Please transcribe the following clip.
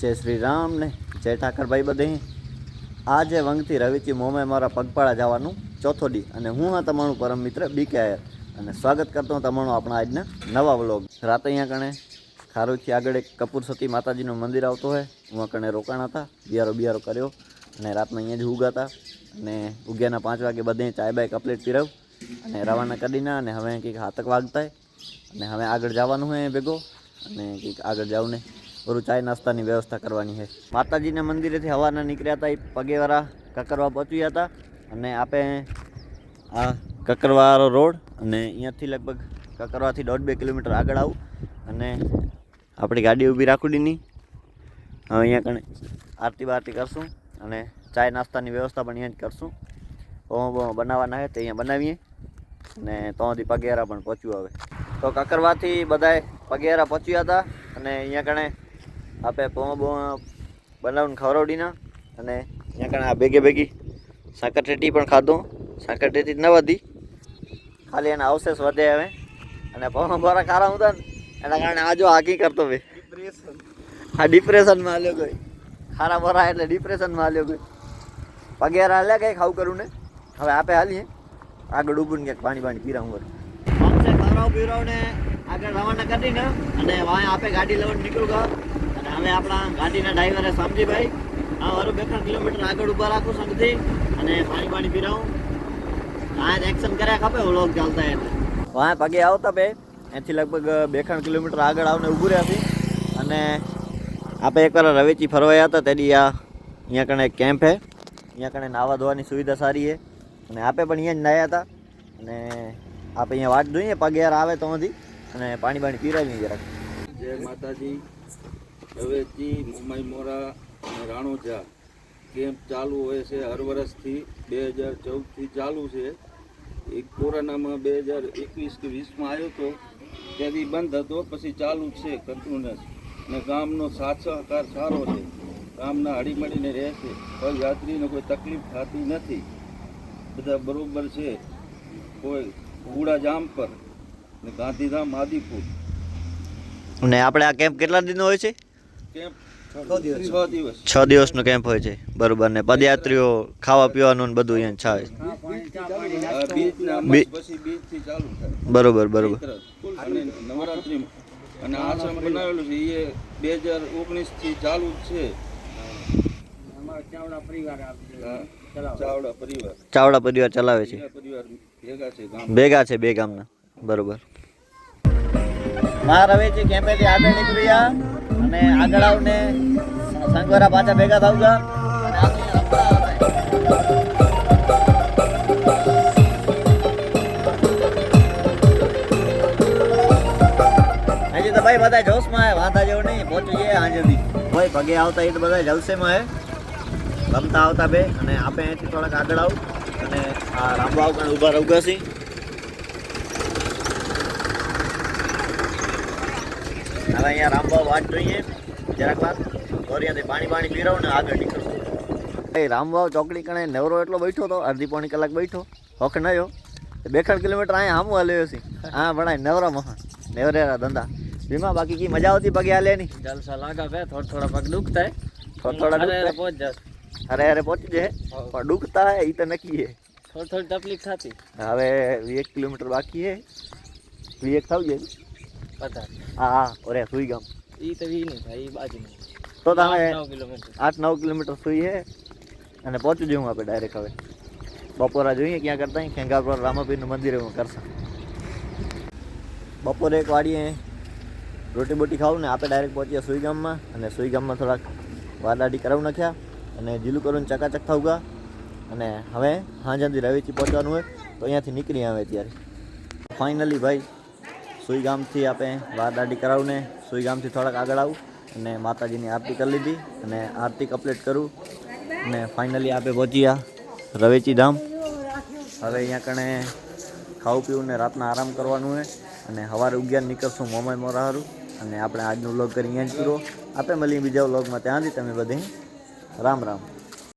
जय श्री राम ने जय ठाकर भाई बधे। आज वंगथी रवीची मोमे मारा पगपाळा जवानुं चौथो दी अने हूँ हाँ तमारुं परम मित्र बीके आयर अने स्वागत करतो हूँ तमारुं आपणा आजना नवा व्लॉग। रात अहींया कणे खारोची आगळ एक कपूर सती माताजीनुं मंदिर आवतो है। हुआं कणे रोकाणा था, बियारो कर्यो अने रातना अहींया ज उग्या अने उग्याना 5 वागे बधे चाय बाय कपलेट पीराव अने रवाना करीना अने हवे कंईक हातक वागता है अने हवे आगळ जवानुं है भेगो अने कंईक आगळ जाऊने पूરું चाय नास्तानी व्यवस्था करवानी है। माताजीना मंदिरेथी हवारना નીકળ્યા હતા, પગેવાળા કકરવા પહોંચ્યા હતા અને આપે આ કકરવાળો રોડ અને અહીંયાથી લગભગ કકરવાથી 1.5-2 કિલોમીટર આગળ આવું અને આપણી ગાડી ઊભી રાખું દીની હવે અહીંયા કણે આરતી બારતી કરશું અને ચાય નાસ્તાની વ્યવસ્થા પણ અહીંયા જ કરશું। પૌવા બનાવવાના છે તે અહીંયા બનાવીએ અને ત્યાંથી પગેરા પણ પહોંચ્યું હવે તો કકરવાથી બધાએ પગેરા પહોંચ્યા હતા અને અહીંયા કણે आपे पौवा बनावन खवरावडीना अने अहींया कणे आ भेगे भेगी साकरटेटी पण खाधो। साकरटेटी न वधी, खाली एना अवशेष वधे हवे अने पौवा बोरा खारा हुता ने एना कारणे आ जो आगी करतो वे डिप्रेशन में आल्यो गयो। खारा बोरा एटले डिप्रेशन में आल्यो गयो। पगेरा हाल्या गई खाऊ करूं ने हवे आपे हालीए आगळ ऊभूं ने पाणी पाणी पीराऊं वर हमसे खवराव पीराव ने आगळ रवाना करीने अने वाय आपे गाड़ी लईने निकळुगा। हमें अपना गाड़ी ड्राइवर है समझी भाई हाँ और 2 किलोमीटर आगे ऊभा राखू संगती अने पानी पीराऊं हाँ एक्शन कर्या खपे व्लॉग चालता है वहाँ पगे आवता पे एथी लगभग 2 किलोमीटर आगे आवने ऊभू रह्या छे अने आपे एक बार रवेची फरवाया था तेडी आ अहींया कणे केम्प है। अहींया कणे नावा धोवानी सुविधा सारी है अने आपे पण अहींया ज नाह्या था अने आपे अहींया वाट जोईए पगेर आवे तोंथी अने पाणी पीरावीए जरा। जय माताजी। रवेची मोमाई मोरा राणोजा केम्प चालू होय छे हर वर्षथी 2014 थी चालू छे। एक कोरोना में 2021 के 20 में आयो तो त्याथी बंद हतो पछी चालू छे कंटिन्यूअस ने गामनो साथ सहकार सारो छे। गामना हळीमळीने रहे छे, पदयात्रीने कोई तकलीफ थती नथी, बधा बरोबर छे। कोई कूड़ा जाम पर ने गांधीधाम आदिपुर ने आपणे आ केम्प કેટલા દિનનો હોય છે? કેમ્પ 6 દિવસ 6 દિવસનો કેમ્પ હોય છે બરોબર ને પદયાત્રીઓ ખાવા પીવાનું ને બધું અહીંયા છાવે બીજના પછી બીજથી ચાલુ થાય બરોબર અને નવરાત્રી અને આશ્રમ બનાવેલું છે એ 2019 થી ચાલુ છે। અમારા ચાવડા પરિવાર ચલાવે છે ભેગા છે બે ગામના બરોબર। मां रवेची केम्पेथी आगळ निकळ्या अने आगळ आवने संगवारा पाछा भेगा थावगा अने आपणे रमवा हजी तो भाई बधाय जोश में है, वांधा जेवुं नहीं पहोंचीए हांजेथी भाई पगे आवता ए तो बधाय जलसे में है रमता आवता बे अने आपे अहींथी थोड़ाक आगळ आव अने आ रामबाव कण ऊभा रहुगा सी। હવે અહીંયા રામબાવ વાટ જોઈએ જરાક વાર દોરિયાથી પાણી પીરાવું ને આગળ નીકળશું। એ રામબાવ ચોકડી કણે નવરો એટલો બેઠો હતો, અડધી પોણી કલાક બેઠો હોખ નયો 2 કિલોમીટર અહીંયા સામું હાલ્યો છે। હા ભણાય નવરા મહા નેવરેરા ધંધા ભીમા બાકી કી મજા આવતી પગે હાલે ની જલસા લાગા બે થોડા પગ દુખતા है થોડા पहुंच जा अरे पहुंच जाए पर दुखता है ई तो नक्की है थोड़ी तकलीफ थी। હવે 1 કિલોમીટર बाकी है 1 થાવ જાય पता हाँ और सुई गाम ई तो भी नहीं भाई बाजू में तो 8-9 किलोमीटर सुई है अने पहुंच जाऊँ आप डायरेक्ट हवे बपोरा જોઈએ क्या करता है खेंगापुर रामापीर मंदिर में करसा बपोरे एक वाड़ीए रोटी बोटी खाऊँ ने आप डायरेक्ट पहुंचिया सुई गाम में अने सुई गाम में थोड़ा वाडाडी कराव नाख्या अने जीलू करून चकाचक थावगा अने हवे हांजांथी रवेची पहोंचवानुं होय तो अहींयाथी નીકળી આવે ત્યારે फाइनली भाई सुई गाम थी आप वारदाडी कराव ने सुई गाम थी थोड़ा आगळ आવું અને માતાજીની આરતી કરી લીધી અને આરતી કમ્પ્લીટ કરું અને ફાઇનલી આપે પહોંચ્યા રવેચી ધામ। હવે અહીંયા કણે ખાવું પીવું ને રાતના આરામ કરવાનું હોય અને સવારે ઉગ્યા નીકળશું મોમાઈ મોરા હારું અને આપણે આજનો વ્લોગ કરી અહીંયા જ પૂરો। આપે મળીએ બીજા વ્લોગમાં, ત્યાંથી તમે બધે રામ રામ।